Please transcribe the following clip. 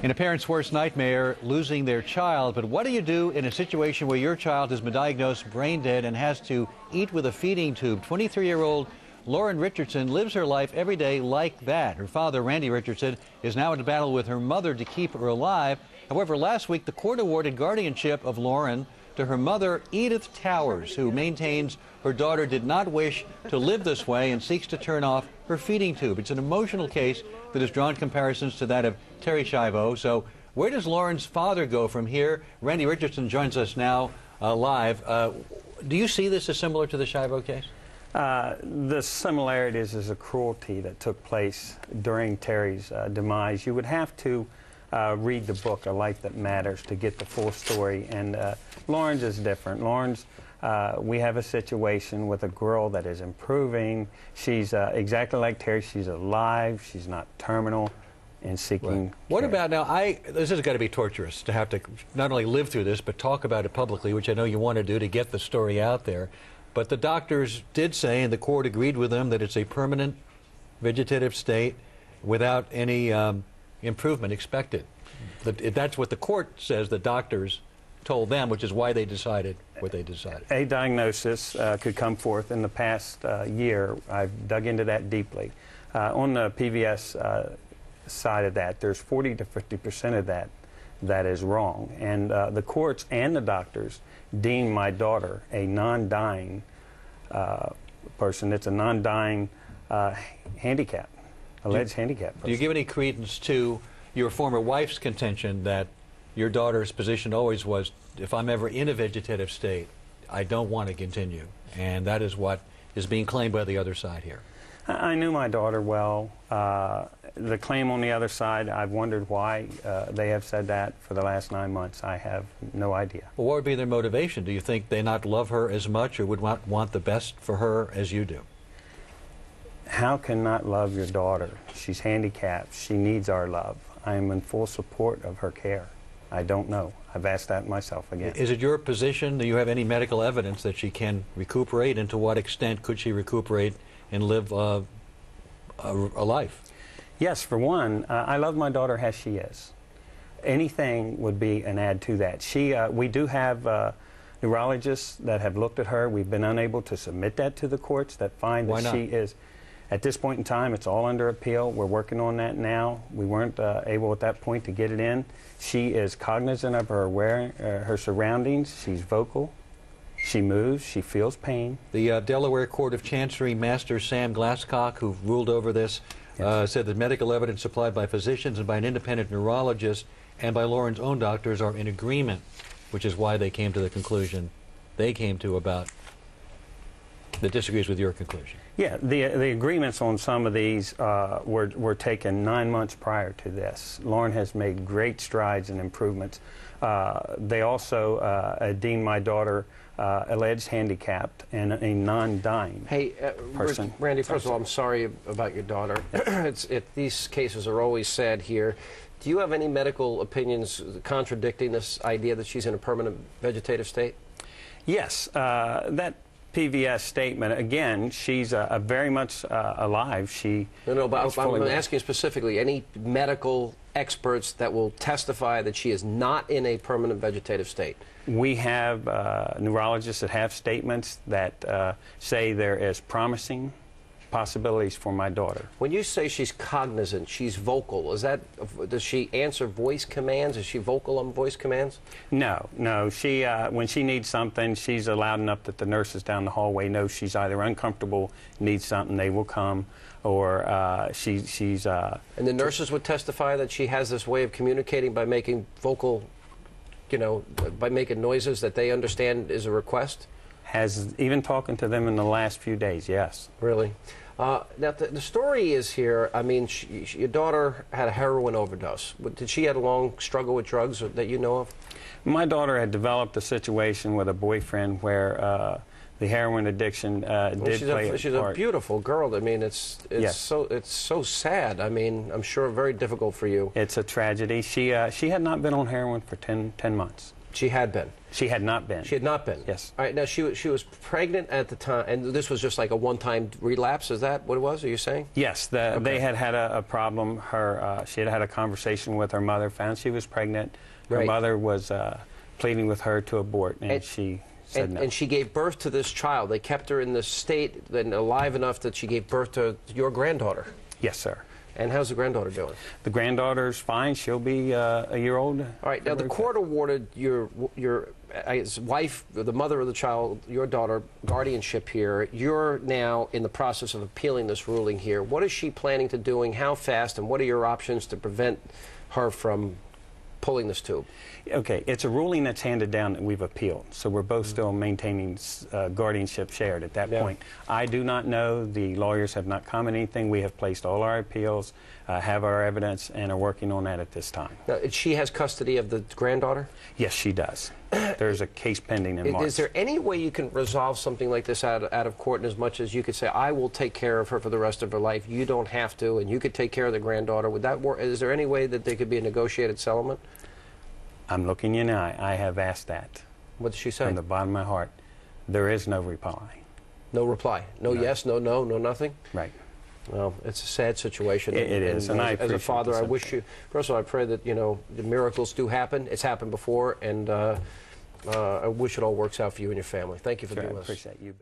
In a parent's worst nightmare, losing their child. But what do you do in a situation where your child has been diagnosed brain dead and has to eat with a feeding tube? 23-year-old Lauren Richardson lives her life every day like that. Her father, Randy Richardson, is now in battle with her mother to keep her alive. However, last week, the court awarded guardianship of Lauren to her mother, Edith Towers, who maintains her daughter did not wish to live this way and seeks to turn off her feeding tube. It's an emotional case that has drawn comparisons to that of Terry Schiavo. So where does Lauren's father go from here? Randy Richardson joins us now live. Do you see this as similar to the Schiavo case? The similarities is a cruelty that took place during Terry's demise. You would have to read the book, A Life That Matters, to get the full story. And Lauren's is different. Lauren's, we have a situation with a girl that is improving. She's exactly like Terry. She's alive. She's not terminal and seeking care. What about now, this has got to be torturous to have to not only live through this, but talk about it publicly, which I know you want to do to get the story out there. But the doctors did say, and the court agreed with them, that it's a permanent vegetative state without any improvement expected. That's what the court says the doctors told them, which is why they decided what they decided. A diagnosis could come forth in the past year. I've dug into that deeply. On the PVS side of that, there's 40 to 50% of that is wrong. And the courts and the doctors deemed my daughter a non-dying person. It's a non-dying handicap, alleged handicap person. Do you give any credence to your former wife's contention that your daughter's position always was, if I'm ever in a vegetative state, I don't want to continue? And that is what is being claimed by the other side here. I knew my daughter well. The claim on the other side, I've wondered why they have said that for the last 9 months. I have no idea. Well, what would be their motivation? Do you think they not love her as much or would not want the best for her as you do? How can not love your daughter? She's handicapped. She needs our love. I am in full support of her care. I don't know. I've asked that myself again. Is it your position, do you have any medical evidence that she can recuperate, and to what extent could she recuperate and live a life? Yes, for one, I love my daughter as she is. Anything would be an add to that. We do have neurologists that have looked at her. We've been unable to submit that to the courts that find that she is, at this point in time, it's all under appeal. We're working on that now. We weren't able at that point to get it in. She is cognizant of her surroundings. She's vocal. She moves. She feels pain. The Delaware Court of Chancery Master Sam Glasscock, who ruled over this, said that medical evidence supplied by physicians and by an independent neurologist and by Lauren's own doctors are in agreement, which is why they came to the conclusion they came to about that disagrees with your conclusion. Yeah, the agreements on some of these were taken 9 months prior to this. Lauren has made great strides and improvements. They also deemed my daughter alleged handicapped and a non-dying person. Randy, first of all, I'm sorry about your daughter. These cases are always sad here. Do you have any medical opinions contradicting this idea that she's in a permanent vegetative state? Yes. That PVS statement, again, she's very much alive. No, but I'm asking specifically, any medical experts that will testify that she is not in a permanent vegetative state? We have neurologists that have statements that say there is promising possibilities for my daughter. When you say she's cognizant, she's vocal, does she answer voice commands? Is she vocal on voice commands? No. When she needs something, she's loud enough that the nurses down the hallway know she's either uncomfortable, needs something, they will come, or she's... And the nurses would testify that she has this way of communicating by making vocal, by making noises that they understand is a request? Has even talking to them in the last few days, yes. Really? Now, the story is here, I mean, your daughter had a heroin overdose. Did she have a long struggle with drugs that you know of? My daughter had developed a situation with a boyfriend where the heroin addiction did play a part. She's a beautiful girl. I mean, it's so sad. I mean, I'm sure very difficult for you. It's a tragedy. She had not been on heroin for 10 months. She had been. She had not been. She had not been? Yes. All right, now she was pregnant at the time, and this was just like a one-time relapse, is that what it was, are you saying? Yes, they had had a problem. She had had a conversation with her mother, found she was pregnant. Her Right. mother was pleading with her to abort, and she said no. And she gave birth to this child. They kept her in the state and alive enough that she gave birth to your granddaughter. Yes, sir. And how's the granddaughter doing? The granddaughter's fine. She'll be a year old. All right. Now, the court awarded your wife, the mother of the child, your daughter, guardianship here. You're now in the process of appealing this ruling here. What is she planning to doing? How fast? And what are your options to prevent her from pulling this tube? Okay, it's a ruling that's handed down that we've appealed, so we're both still maintaining guardianship shared at that point. I do not know. The lawyers have not commented anything. We have placed all our appeals, have our evidence, and are working on that at this time. Now, she has custody of the granddaughter? Yes, she does. There's a case pending in March. Is there any way you can resolve something like this out of court, in as much as you could say, I will take care of her for the rest of her life, you don't have to, and you could take care of the granddaughter? Would that work? Is there any way that there could be a negotiated settlement? I'm looking you in the eye. I have asked that. What did she say? From the bottom of my heart. There is no reply. No reply? No, yes, no, no, no nothing? Right. Well, it's a sad situation. It is, and as a father, I wish you, first of all, I pray that, the miracles do happen. It's happened before, and I wish it all works out for you and your family. Thank you for doing this. I appreciate you.